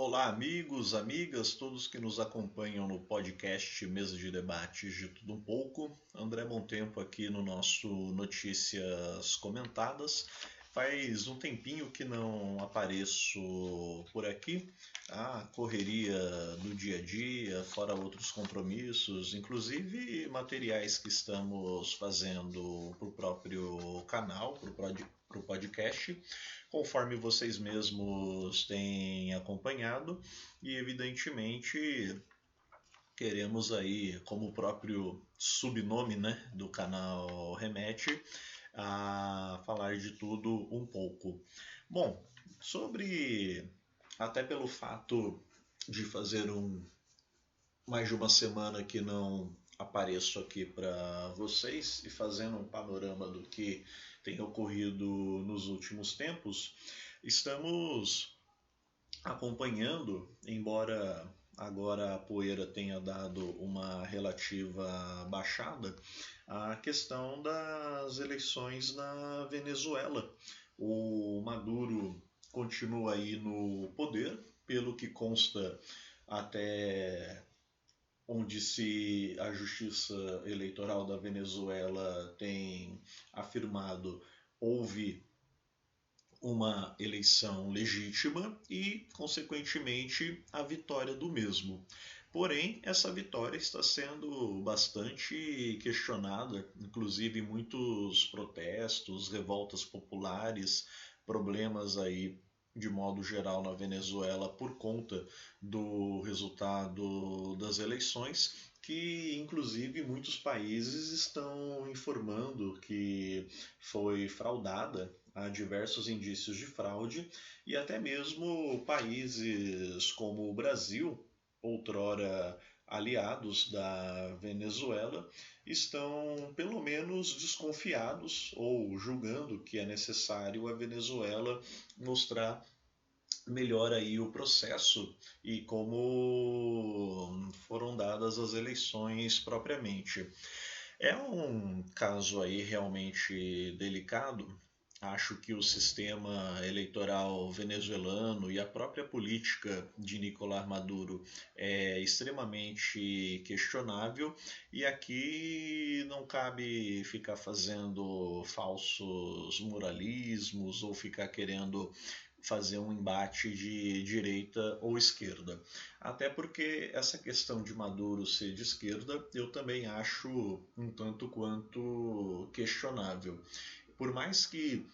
Olá, amigos, amigas, todos que nos acompanham no podcast Mesa de Debates de Tudo Um Pouco. André Montempo aqui no nosso Notícias Comentadas. Faz um tempinho que não apareço por aqui. A correria do dia a dia, fora outros compromissos, inclusive materiais que estamos fazendo para o próprio canal, para o podcast, conforme vocês mesmos têm acompanhado, e evidentemente queremos aí, como o próprio subnome, né, do canal remete, a falar de tudo um pouco. Bom, sobre, até pelo fato de fazer mais de uma semana que não apareço aqui para vocês e fazendo um panorama do que tem ocorrido nos últimos tempos, estamos acompanhando, embora agora a poeira tenha dado uma relativa baixada, a questão das eleições na Venezuela. O Maduro continua aí no poder, pelo que consta até onde se a Justiça Eleitoral da Venezuela tem afirmado houve uma eleição legítima e, consequentemente, a vitória do mesmo. Porém, essa vitória está sendo bastante questionada, inclusive muitos protestos, revoltas populares, problemas aí de modo geral na Venezuela por conta do resultado das eleições, que inclusive muitos países estão informando que foi fraudada, há diversos indícios de fraude, e até mesmo países como o Brasil, outrora aliados da Venezuela, estão pelo menos desconfiados ou julgando que é necessário a Venezuela mostrar melhor aí o processo e como foram dadas as eleições propriamente. É um caso aí realmente delicado. Acho que o sistema eleitoral venezuelano e a própria política de Nicolás Maduro é extremamente questionável, e aqui não cabe ficar fazendo falsos moralismos ou ficar querendo fazer um embate de direita ou esquerda. Até porque essa questão de Maduro ser de esquerda eu também acho um tanto quanto questionável. Por mais que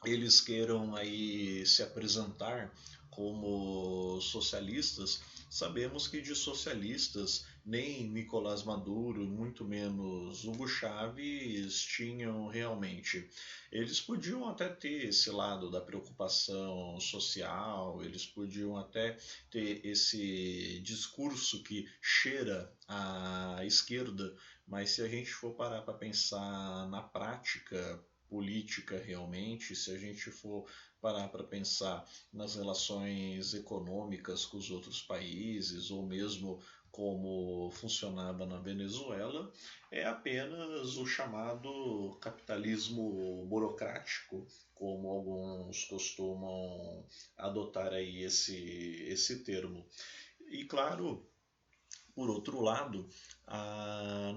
eles queiram aí se apresentar como socialistas, sabemos que de socialistas nem Nicolás Maduro, muito menos Hugo Chávez tinham realmente. Eles podiam até ter esse lado da preocupação social, eles podiam até ter esse discurso que cheira à esquerda, mas se a gente for parar para pensar na prática política realmente, se a gente for parar para pensar nas relações econômicas com os outros países, ou mesmo como funcionava na Venezuela, é apenas o chamado capitalismo burocrático, como alguns costumam adotar aí esse termo. E claro, por outro lado,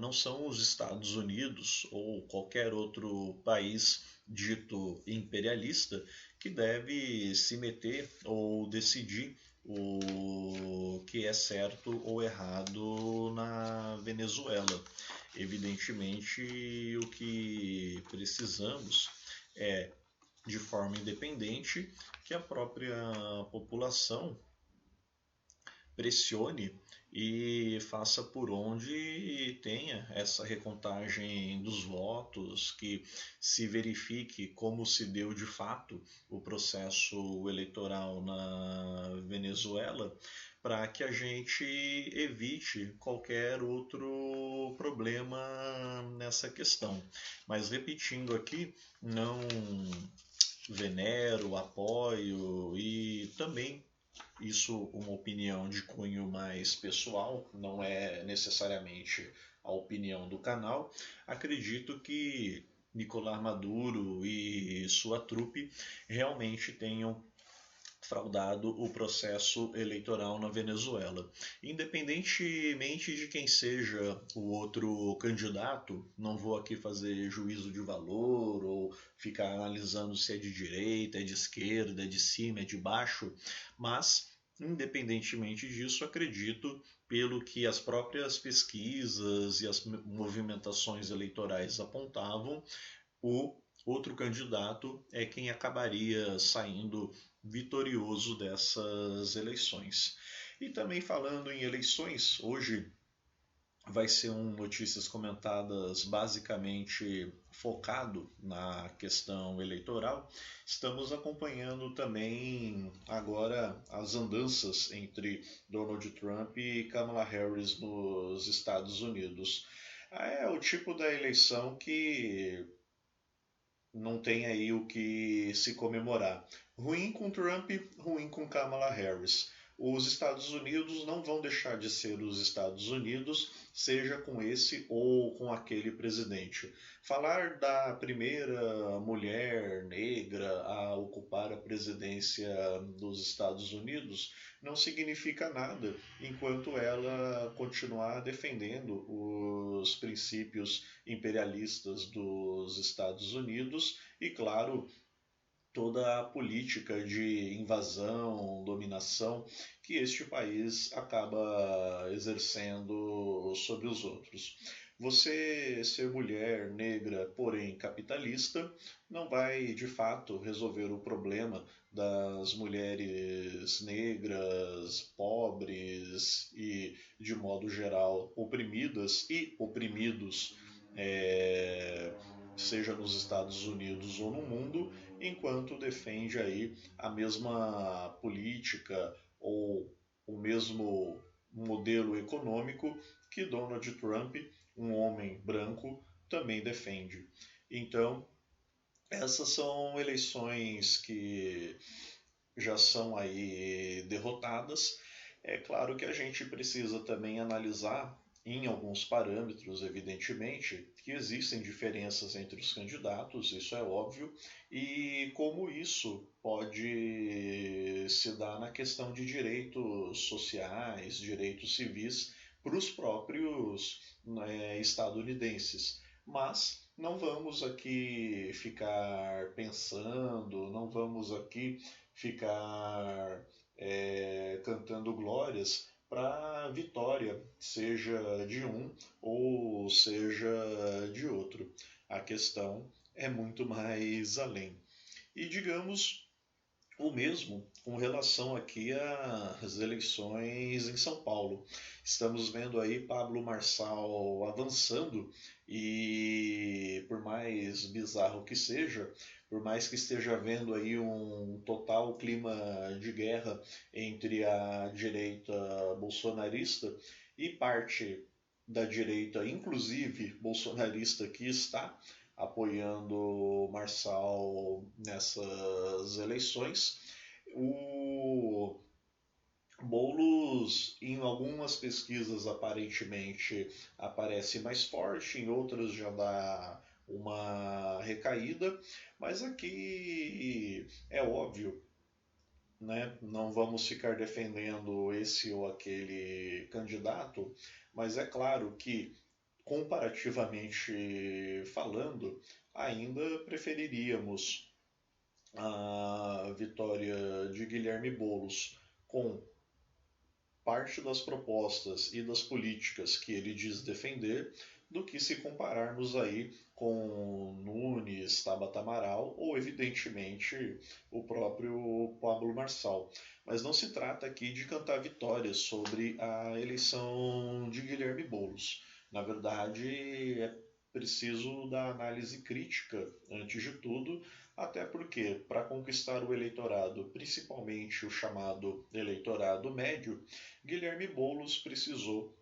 não são os Estados Unidos ou qualquer outro país dito imperialista que deve se meter ou decidir o que é certo ou errado na Venezuela. Evidentemente, o que precisamos é, de forma independente, que a própria população pressione e faça por onde tenha essa recontagem dos votos, que se verifique como se deu de fato o processo eleitoral na Venezuela, para que a gente evite qualquer outro problema nessa questão. Mas repetindo aqui, não venero, apoio e também isso uma opinião de cunho mais pessoal, não é necessariamente a opinião do canal. Acredito que Nicolás Maduro e sua trupe realmente tenham fraudado o processo eleitoral na Venezuela. Independentemente de quem seja o outro candidato, não vou aqui fazer juízo de valor ou ficar analisando se é de direita, é de esquerda, é de cima, é de baixo, mas independentemente disso, acredito, pelo que as próprias pesquisas e as movimentações eleitorais apontavam, o outro candidato é quem acabaria saindo vitorioso dessas eleições. E também falando em eleições, hoje vai ser um Notícias Comentadas basicamente focado na questão eleitoral. Estamos acompanhando também agora as andanças entre Donald Trump e Kamala Harris nos Estados Unidos. É o tipo da eleição que não tem aí o que se comemorar. Ruim com Trump, ruim com Kamala Harris. Os Estados Unidos não vão deixar de ser os Estados Unidos, seja com esse ou com aquele presidente. Falar da primeira mulher negra a ocupar a presidência dos Estados Unidos não significa nada enquanto ela continuar defendendo os princípios imperialistas dos Estados Unidos e, claro, toda a política de invasão, dominação que este país acaba exercendo sobre os outros. Você ser mulher, negra, porém capitalista, não vai de fato resolver o problema das mulheres negras, pobres e, de modo geral, oprimidas e oprimidos, seja nos Estados Unidos ou no mundo, enquanto defende aí a mesma política ou o mesmo modelo econômico que Donald Trump, um homem branco, também defende. Então, essas são eleições que já são aí derrotadas. É claro que a gente precisa também analisar em alguns parâmetros, evidentemente, que existem diferenças entre os candidatos, isso é óbvio, e como isso pode se dar na questão de direitos sociais, direitos civis para os próprios estadunidenses. Mas não vamos aqui ficar pensando, não vamos aqui ficar cantando glórias para a vitória, seja de um ou seja de outro. A questão é muito mais além. E digamos o mesmo com relação aqui às eleições em São Paulo. Estamos vendo aí Pablo Marçal avançando e, por mais bizarro que seja, por mais que esteja havendo aí um total clima de guerra entre a direita bolsonarista e parte da direita, inclusive bolsonarista, que está apoiando Marçal nessas eleições. O Boulos, em algumas pesquisas, aparentemente aparece mais forte, em outras já dá uma recaída, mas aqui é óbvio, né? Não vamos ficar defendendo esse ou aquele candidato, mas é claro que, comparativamente falando, ainda preferiríamos a vitória de Guilherme Boulos com parte das propostas e das políticas que ele diz defender, do que se compararmos aí com Nunes, Tabata Amaral ou, evidentemente, o próprio Pablo Marçal. Mas não se trata aqui de cantar vitórias sobre a eleição de Guilherme Boulos. Na verdade, é preciso da análise crítica, antes de tudo, até porque, para conquistar o eleitorado, principalmente o chamado eleitorado médio, Guilherme Boulos precisou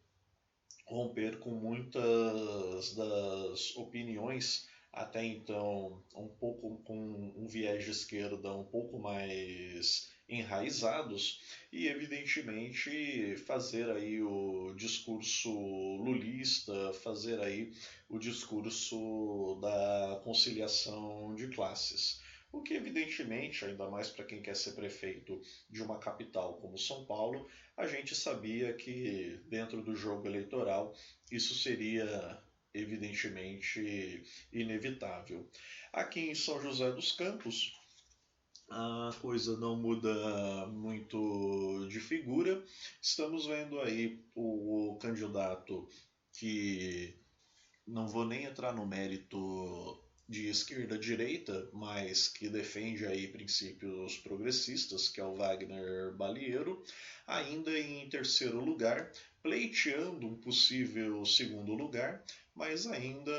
romper com muitas das opiniões até então um pouco com um viés de esquerda um pouco mais enraizados e evidentemente fazer aí o discurso lulista, fazer aí o discurso da conciliação de classes. o que evidentemente, ainda mais para quem quer ser prefeito de uma capital como São Paulo, a gente sabia que dentro do jogo eleitoral isso seria evidentemente inevitável. Aqui em São José dos Campos, a coisa não muda muito de figura. Estamos vendo aí o candidato que não vou nem entrar no mérito de esquerda-direita, mas que defende aí princípios progressistas, que é o Wagner Balieiro, ainda em terceiro lugar, pleiteando um possível segundo lugar, mas ainda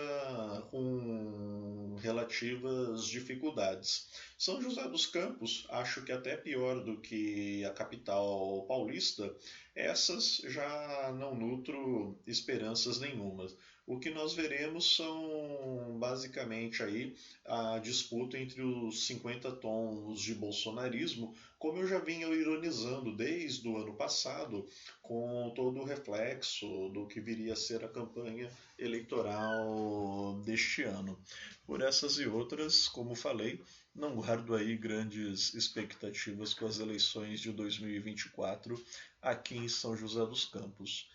com relativas dificuldades. São José dos Campos, acho que até pior do que a capital paulista, essas já não nutro esperanças nenhumas. O que nós veremos são basicamente aí a disputa entre os 50 tons de bolsonarismo, como eu já vinha ironizando desde o ano passado, com todo o reflexo do que viria a ser a campanha eleitoral deste ano. Por essas e outras, como falei, não guardo aí grandes expectativas com as eleições de 2024 aqui em São José dos Campos.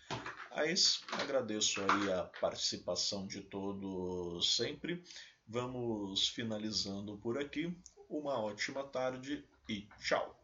Mas agradeço aí a participação de todos sempre. Vamos finalizando por aqui. Uma ótima tarde e tchau!